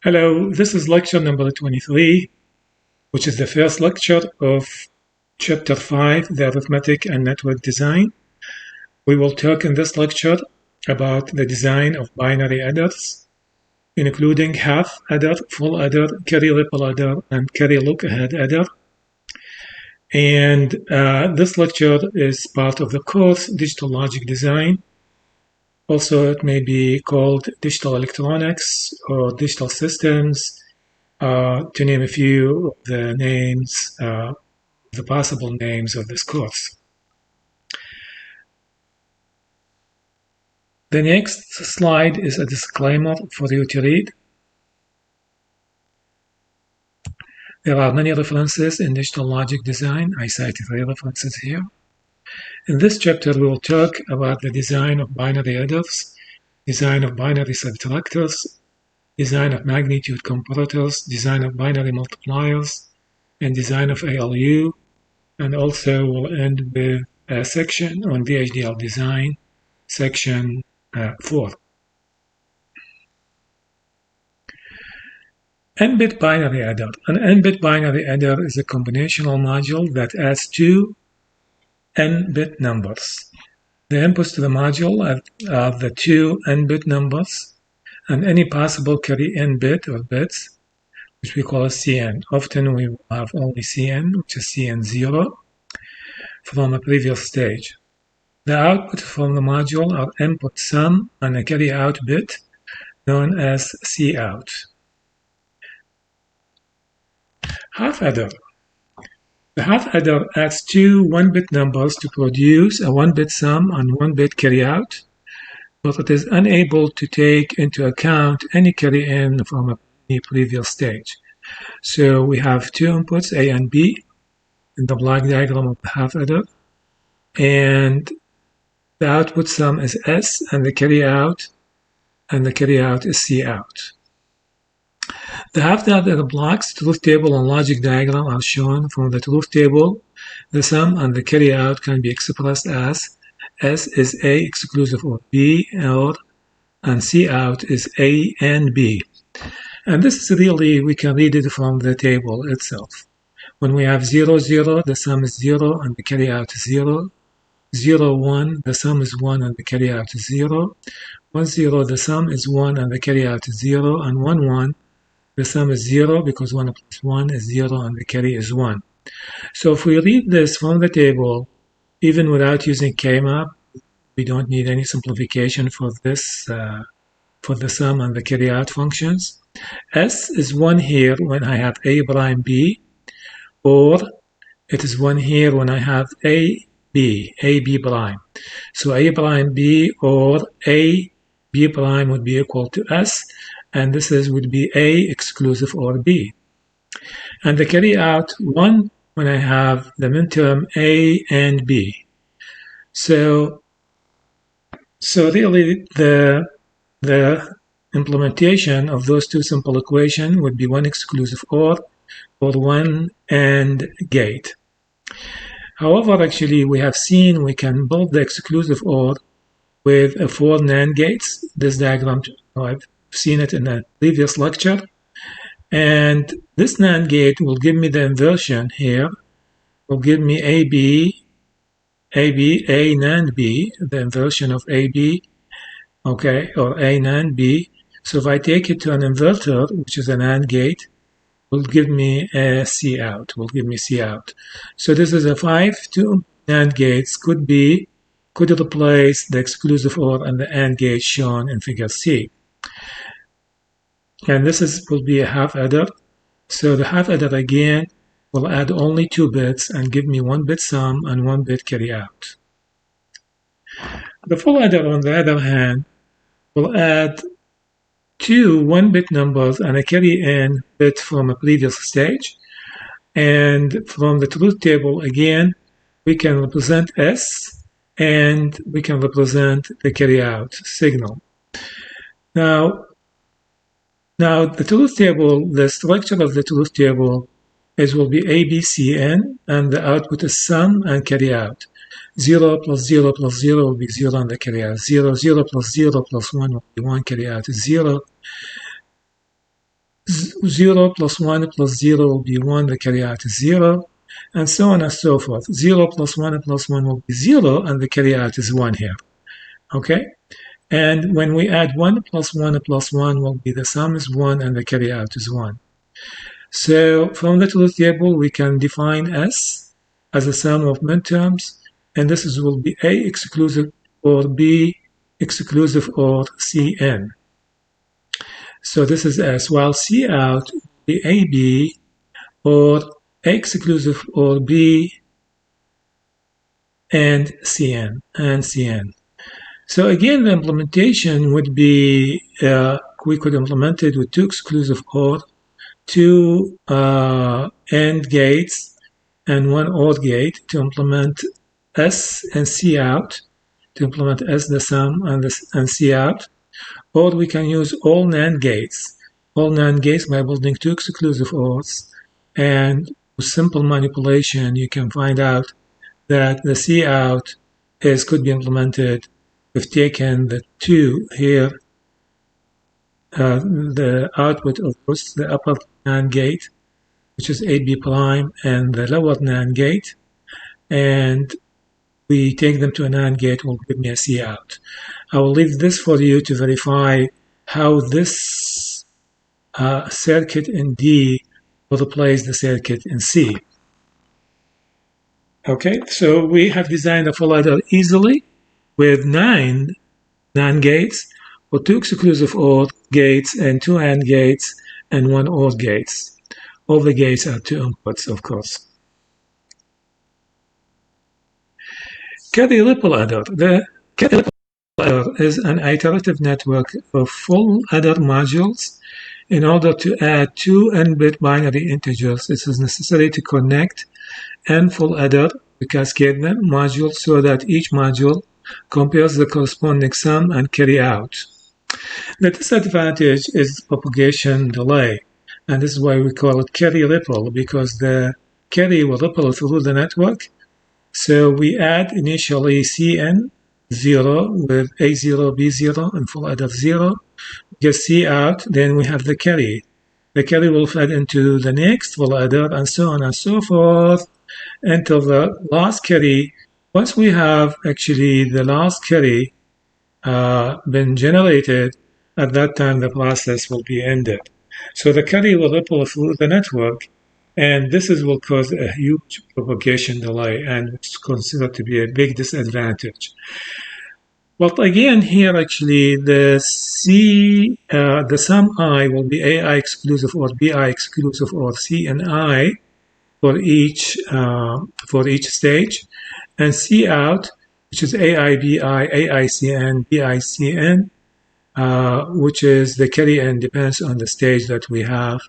Hello, this is lecture number 23, which is the first lecture of Chapter 5, the Arithmetic and Network Design. We will talk in this lecture about the design of binary adders, including half adder, full adder, carry-ripple adder, and carry-lookahead adder. And this lecture is part of the course Digital Logic Design. Also, it may be called Digital Electronics or Digital Systems, to name a few of the names, the possible names of this course. The next slide is a disclaimer for you to read. There are many references in digital logic design. I cited 3 references here. In this chapter, we will talk about the design of binary adders, design of binary subtractors, design of magnitude comparators, design of binary multipliers, and design of ALU, and also we'll end with a section on VHDL design, section 4. N-bit binary adder. An N-bit binary adder is a combinational module that adds 2 N-bit numbers. The inputs to the module are the 2 N-bit numbers and any possible carry N bit or bits, which we call Cn. Often we have only Cn, which is Cn0, from a previous stage. The output from the module are input sum and a carry out bit known as Cout. Half adder. The half adder adds 2 1-bit numbers to produce a 1-bit sum and 1-bit carry out, but it is unable to take into account any carry in from any previous stage. So we have 2 inputs, A and B, in the block diagram of the half adder, and the output sum is S, and the carry out is Cout. The half adder blocks, truth table, and logic diagram are shown. From the truth table, the sum and the carry out can be expressed as S is A exclusive of B, and Cout is A and B. And this is really, we can read it from the table itself. When we have 0, 0, the sum is 0 and the carry out is 0. 0, 1, the sum is 1 and the carry out is 0. 1, 0, the sum is 1 and the carry out is 0. And 1, 1, the sum is 0 because 1 plus 1 is 0 and the carry is 1. So if we read this from the table, even without using K-map, we don't need any simplification for this, for the sum and the carry out functions. S is 1 here when I have A prime B, or it is 1 here when I have A B prime. So A prime B or A B prime would be equal to S, and this would be A exclusive or B. And the carry out 1 when I have the minterm A and B. So really the implementation of those 2 simple equations would be 1 exclusive or 1 AND gate. However, actually, we have seen we can build the exclusive OR with 4 NAND gates. This diagram, I've seen it in a previous lecture. And this NAND gate will give me the inversion here, will give me A NAND B, the inversion of AB, okay, or A NAND B. So if I take it to an inverter, which is an AND gate, will give me a Cout, So this is a 5-2 NAND gates could replace the exclusive OR and the AND gate shown in figure C. And this will be a half adder. So the half adder again will add only 2 bits and give me 1-bit sum and 1-bit carry out. The full adder, on the other hand, will add 2 1-bit numbers and a carry in bit from a previous stage. And from the truth table, again, we can represent S and we can represent the carry out signal. Now the truth table, the structure of the truth table will be ABCN, and the output is sum and carry out. 0 plus 0 plus 0 will be 0 and the carry out 0. 0 plus 0 plus 1 will be 1, carry out is 0. 0 plus 1 plus 0 will be 1, the carry out is 0, and so on and so forth. 0 plus 1 plus 1 will be 0, and the carry out is 1 here. Okay? And when we add 1 plus 1 plus 1 will be the sum is 1, and the carry out is 1. So from the truth table, we can define S as a sum of minterms, and this will be A exclusive or B exclusive or Cn. So this is S, while C out will be AB or A exclusive or B and Cn. So again, the implementation would be, we could implement it with 2 exclusive OR, 2 AND gates, and 1 OR gate to implement S and C out, to implement S the sum and C out. Or we can use all NAND gates. All NAND gates by building 2 exclusive ORs, and with simple manipulation you can find out that the C out could be implemented. We've taken the 2 here, the output of course the upper NAND gate, which is AB prime, and the lower NAND gate, and we take them to a NAND gate will give me a C out. I will leave this for you to verify how this circuit in D will replace the circuit in C. Okay, so we have designed a full adder easily with 9 NAND gates, or 2 exclusive OR gates, and 2 AND gates, and 1 OR gates. All the gates are 2 inputs, of course. Carry-Ripple Adder. The Carry-Ripple Adder is an iterative network of full adder modules. In order to add 2 n-bit binary integers, it is necessary to connect n full adder, to cascade them modules so that each module compares the corresponding sum and carry out. The disadvantage is propagation delay, and this is why we call it carry-ripple, because the carry will ripple through the network. So we add initially Cn 0 with A0, B0, and full adder 0. Get C out, then we have the carry. The carry will feed into the next full adder, and so on and so forth, until the last carry. Once we have actually the last carry been generated, at that time the process will be ended. So the carry will ripple through the network, and this will cause a huge propagation delay, and which is considered to be a big disadvantage. But again, here actually the sum I will be AI exclusive or BI exclusive or C and I for each stage, and C out, which is AI BI, AICN, BICN, which is the carry and depends on the stage that we have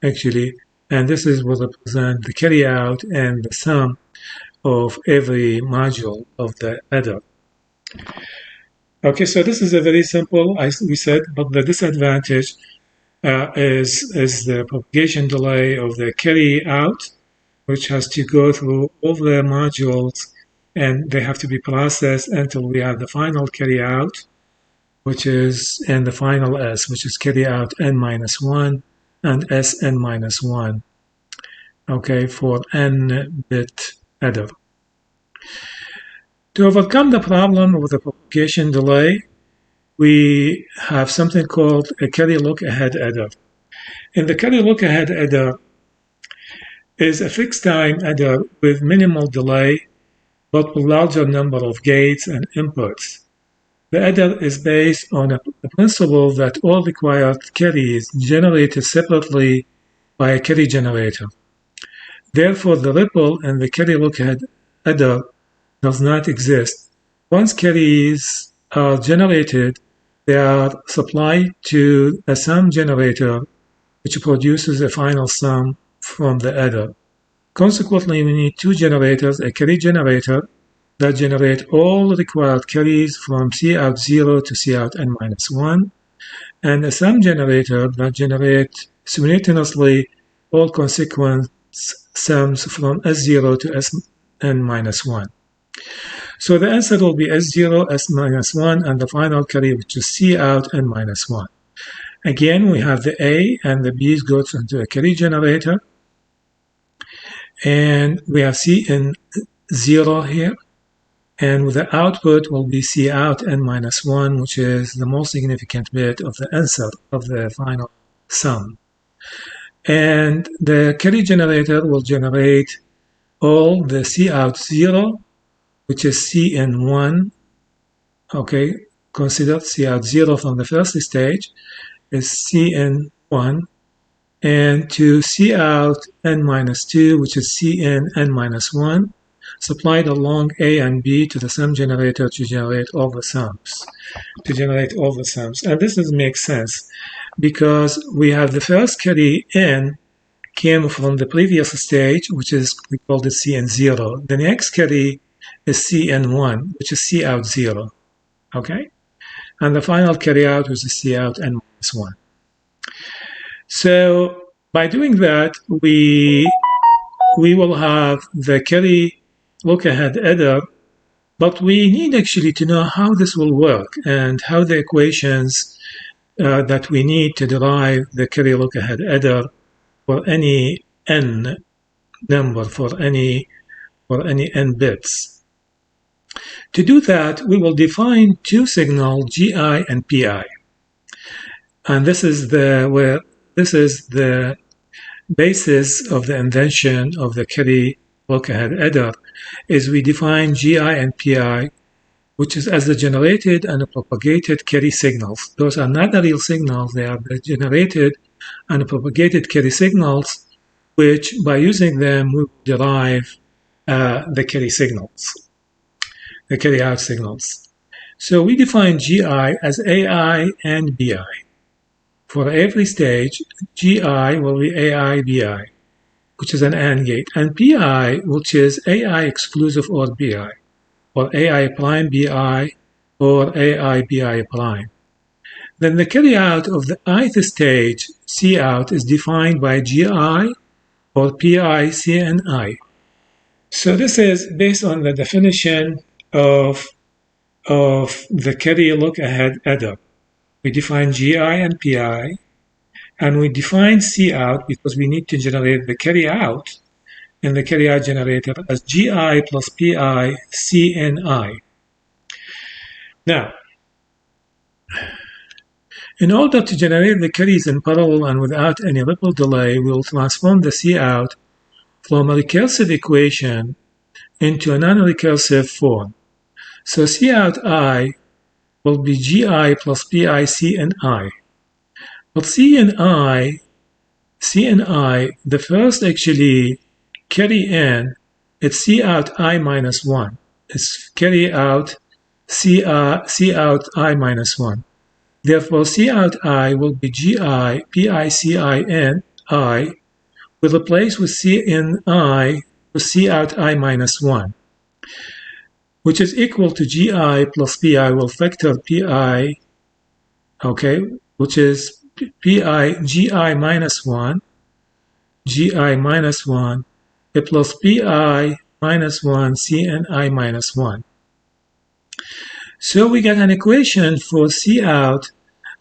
actually, and this will represent the carry out and the sum of every module of the adder. Okay, so this is a very simple, as we said, but the disadvantage is the propagation delay of the carry out, which has to go through all the modules, and they have to be processed until we have the final carry out, which is, and the final S, which is carry out n-1 and Sn-1, okay, for n-bit adder. To overcome the problem with the propagation delay, we have something called a Carry-Lookahead Adder. In the Carry-Lookahead Adder is a fixed time adder with minimal delay, but with larger number of gates and inputs. The adder is based on the principle that all required carries generated separately by a carry generator. Therefore, the ripple in the Carry-Lookahead Adder does not exist. Once carries are generated, they are supplied to a sum generator, which produces a final sum from the adder. Consequently, we need 2 generators, a carry generator that generate all required carries from C out 0 to C out n-1, and a sum generator that generates simultaneously all consequent sums from S0 to Sn-1. So the answer will be S0, S-1, and the final carry, which is C out n-1. Again, we have the A and the B goes into a carry generator. And we have C in 0 here. And the output will be C out n minus 1, which is the most significant bit of the answer of the final sum. And the carry generator will generate all the C out 0, which is C in 1. Okay, consider C out 0 from the first stage is C in 1. And to C out n minus 2, which is C in n minus 1, supplied along A and B to the sum generator to generate all the sums. And this makes sense because we have the first carry n came from the previous stage, which is, we called it C in 0. The next carry is C in 1, which is C out 0. Okay? And the final carry out was C out n minus 1. So by doing that, we will have the Carry-Lookahead Adder, but we need actually to know how this will work and how the equations that we need to derive the Carry-Lookahead Adder for any n number, for any n bits. To do that, we will define two signals, GI and PI. And this is the basis of the invention of the Carry-Lookahead Adder, is we define GI and PI, which is as the generated and propagated carry signals. Those are not the real signals, they are the generated and propagated carry signals, which by using them we derive the carry signals, the carry out signals. So we define GI as AI and BI. For every stage, GI will be AI, BI, which is an AND gate, and PI, which is AI exclusive or BI, or AI prime BI, or AI BI prime. Then the carry out of the ith stage, C out, is defined by GI or PI CNI. So this is based on the definition of the Carry-Lookahead Adder. We define GI and PI, and we define C out because we need to generate the carry out in the carry out generator as GI plus PI CNI. Now, in order to generate the carries in parallel and without any ripple delay, we will transform the C out from a recursive equation into a non-recursive form. So C out I will be GI plus PI CNI. But CNI, the first actually carry in, it's C out I minus 1. It's carry out C out I minus 1. Therefore, C out I will be GI PI CIN I. We'll replace with CNI with C out I minus 1, which is equal to GI plus PI will vector PI, okay, which is PI GI minus 1, plus PI minus 1 CNI minus 1. So we get an equation for C out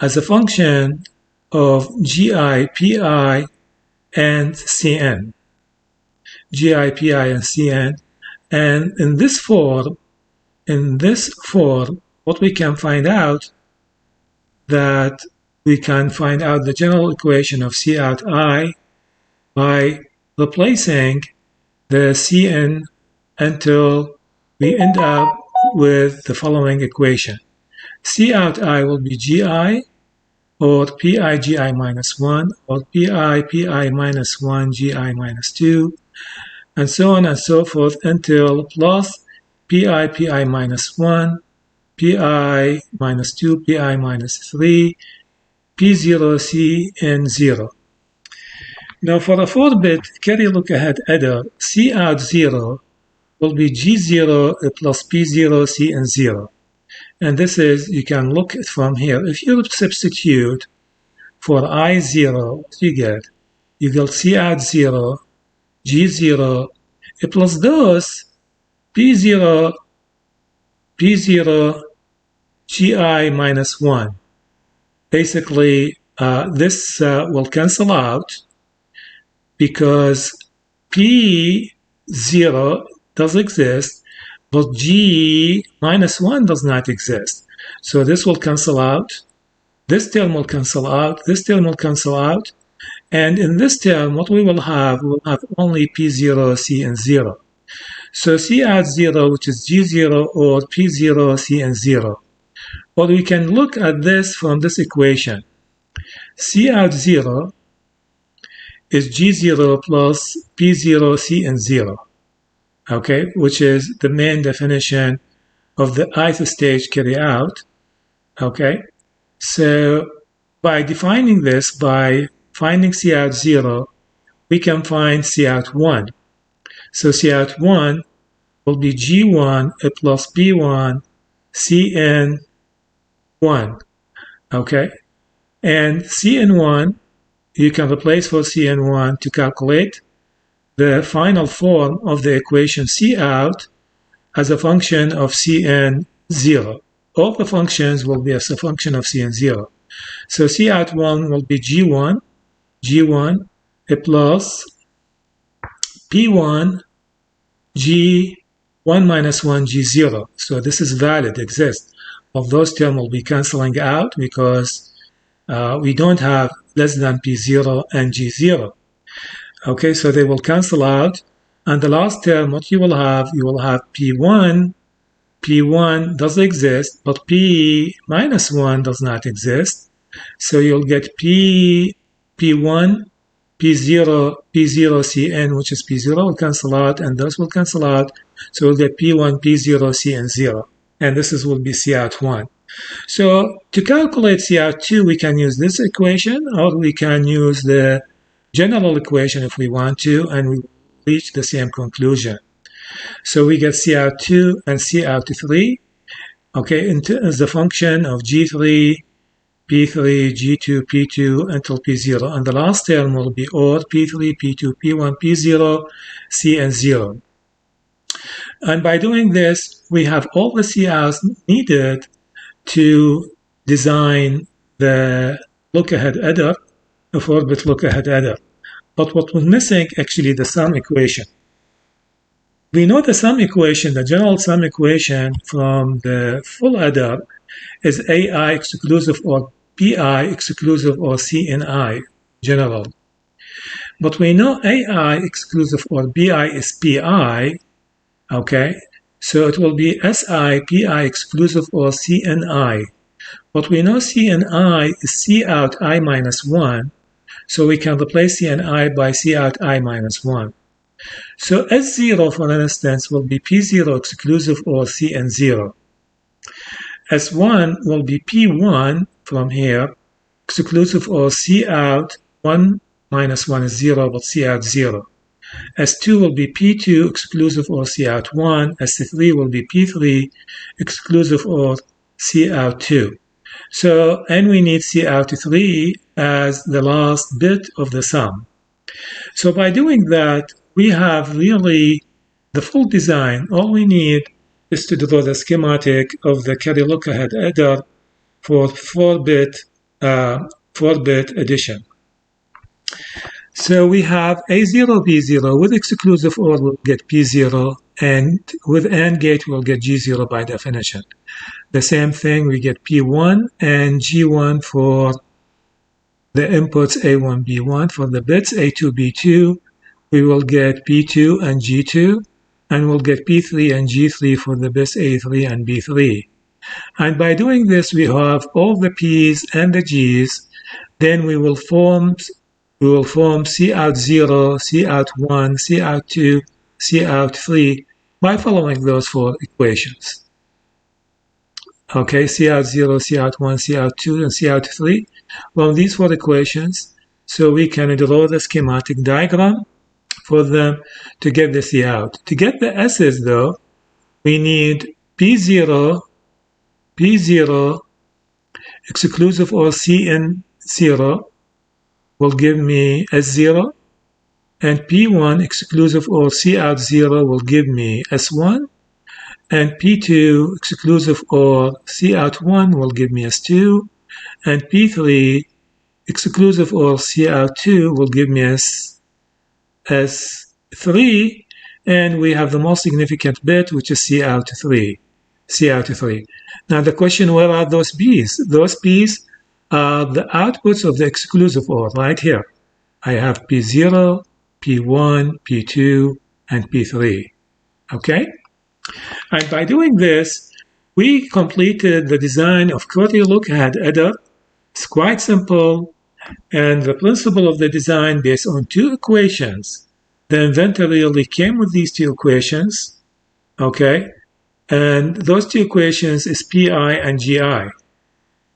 as a function of GI, PI, and CN. GI, PI, and CN. And in this form, what we can find out that we can find out the general equation of C out I by replacing the Cn until we end up with the following equation. C out I will be GI or PI GI minus 1 or PI minus 1 GI minus 2 and so on and so forth until plus PI minus 1, PI minus 2, PI minus 3, P0 CN 0. Now for a 4-bit Carry-Lookahead Adder, C out 0 will be G0 plus P0 CN 0. And this is, you can look it from here. If you substitute for I0, what do you get? You get C out 0, G0, plus those P0, GI minus 1. Basically, this will cancel out because P0 does exist, but G minus 1 does not exist. So this will cancel out. This term will cancel out. This term will cancel out. And in this term, what we will have only P0, C, and 0. So C out 0, which is G0, or P0, C, and 0. Or we can look at this from this equation. C out 0 is G0 plus P0, C, and 0. Okay, which is the main definition of the ith stage carry out. Okay, so by defining this, by finding C out 0, we can find C out 1. So C out 1 will be G1 plus P1 Cn 1. Okay, and Cn1, you can replace for Cn1 to calculate the final form of the equation C out as a function of Cn0. All the functions will be as a function of Cn0. So C out 1 will be G1 plus P1 G1 minus 1 G0. So this is valid, exists. All those terms will be canceling out because we don't have less than P0 and G0. Okay, so they will cancel out. And the last term, what you will have P1. P1 does exist, but P minus 1 does not exist. So you'll get P1, P0, Cn, which is P0 will cancel out, and those will cancel out. So we'll get P1, P0, Cn 0. And this will be C out 1. So to calculate C out 2, we can use this equation, or we can use the general equation if we want to, and we reach the same conclusion. So we get C out 2 and C out 3, okay, as a function of G3, P3, G2, P2 until P0. And the last term will be OR P3, P2, P1, P0, C and 0. And by doing this, we have all the C outs needed to design the lookahead adder, a 4-bit lookahead adder. But what was missing, actually, the sum equation. We know the sum equation, the general sum equation from the full adder is AI exclusive or BI exclusive or CNI general. But we know AI exclusive or BI is PI, okay? So it will be SI, PI exclusive or CNI. But we know CNI is C out I minus 1, so we can replace CNI by C out I minus 1. So S0, for instance, will be P0 exclusive or Cn0. S1 will be P1 from here, exclusive or C out 1 minus 1 is 0, but C out 0. S2 will be P2 exclusive or C out 1. S3 will be P3 exclusive or C out 2. So, and we need C out 3 as the last bit of the sum. So by doing that, we have really the full design. All we need is to draw the schematic of the Carry-Lookahead Adder for 4-bit addition. So we have A0, B0. With exclusive OR, we'll get P0, and with AND gate, we'll get G0 by definition. The same thing, we get P1 and G1 for the inputs A1, B1. For the bits A2, B2, we will get P2 and G2, and we'll get P3 and G3 for the bits A3 and B3. And by doing this, we have all the P's and the G's. Then we will form C out 0, C out 1, C out 2, C out 3 by following those 4 equations. Okay, C out 0, C out 1, C out 2, and C out 3. Well, these 4 equations, so we can draw the schematic diagram for them to get the C out. To get the S's, though, we need P0 exclusive or Cn0 will give me S0, and P1 exclusive or C out 0 will give me S1, and P2 exclusive or C out 1 will give me S2, and P3 exclusive or Cout2 will give me S3, and we have the most significant bit, which is Cout3. Now the question, where are those P's? Those P's are the outputs of the exclusive OR right here. I have P0, P1, P2, and P3. Okay? And by doing this, we completed the design of Carry-Lookahead Adder. It's quite simple, and the principle of the design based on two equations. The inventor really came with these two equations, okay? And those two equations is PI and GI.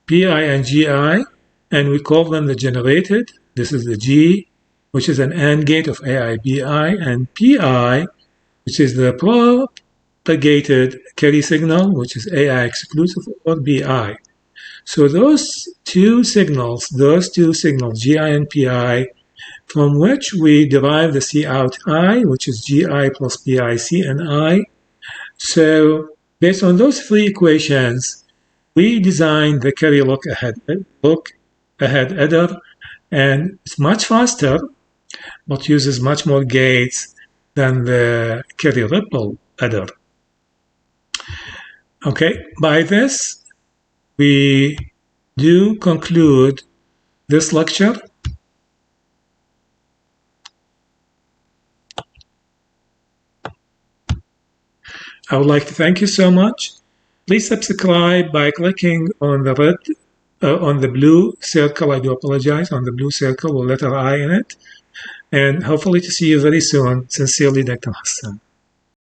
PI and GI, and we call them the generated. This is the G, which is an AND gate of AI, BI, and PI, which is the propagated carry signal, which is AI exclusive or BI. So those two signals, GI and PI, from which we derive the Cout I, which is GI plus PI C and I. So based on those three equations, we designed the Carry-Lookahead Adder, and it's much faster, but uses much more gates than the Carry-Ripple Adder. Okay, by this, we do conclude this lecture. I would like to thank you so much. Please subscribe by clicking on the on the blue circle. I do apologize, on the blue circle with letter I in it. And hopefully to see you very soon. Sincerely, Dr. Hassan.